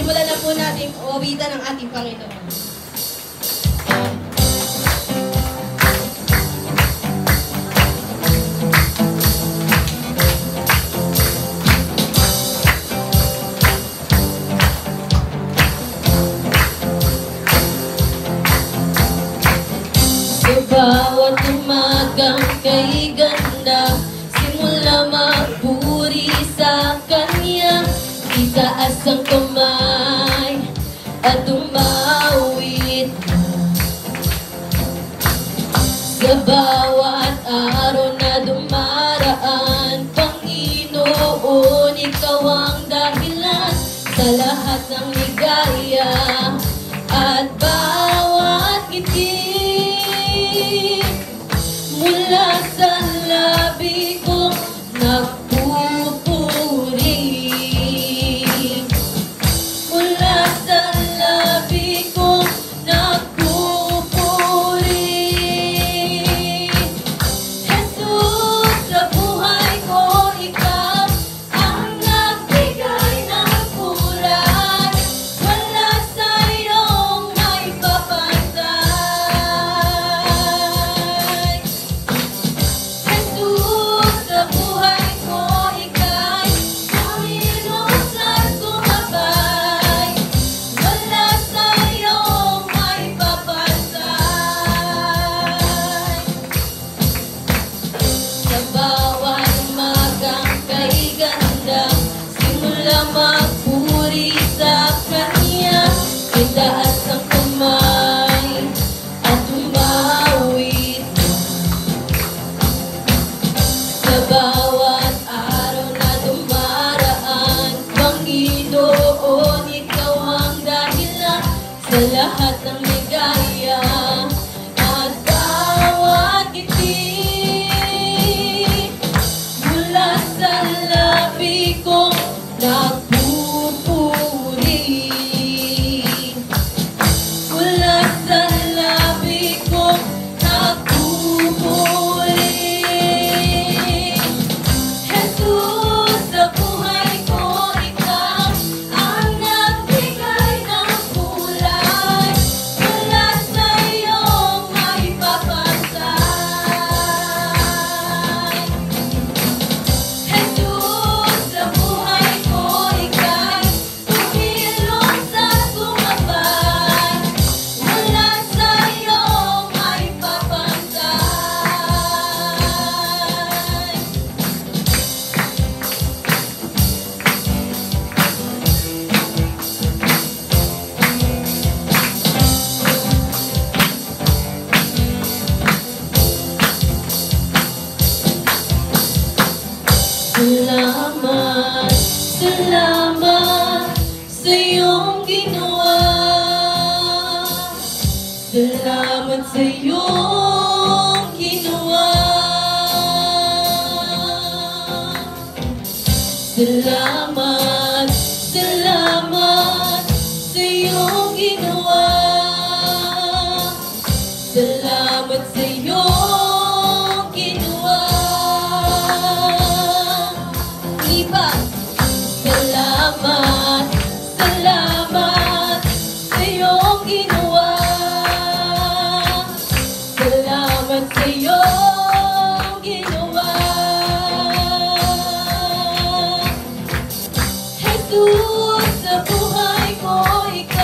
simulan na po natin awitan ng ating Panginoon. Sa bawat umagang kay ganda, simula magpuri sa Kanya, itaas ang kamay at umawit na. Sa bawat araw na dumaraan, Panginoon, Ikaw ang dahilan sa lahat ng ligaya at bawat ngiti. Mula sa labi ko nagpupuri, mula sa labi ko nagpupuri. Jesus, sa buhay ko Ikaw ang nagbigay ng kulay, wala sa iyong maipapantay. Magpuri sa Kanya, itaas ang kamay at umawit na. Sa bawat araw na dumaraan, Panginoon, Ikaw ang dahilan sa lahat ng ligaya at bawat ngiti. Mula sa labi ko nagpupuri, mula sa labi ko nagpupuri. Jesus, sa buhay ko Ikaw ang nagbigay ng kulay, wala sa iyong maipapantay. Jesus, sa buhay ko Ika'y tumilong sa sumabay, wala sa iyong maipapantay. Salamat, salamat sa iyong ginawa. Salamat sa iyong ginawa. Salamat, salamat sa iyong ginawa. Salamat sa iyong ginawa. Iba, salamat, salamat sa iyong ginawa. Salamat sa iyong ginawa. Jesus, sa buhay ko Ikaw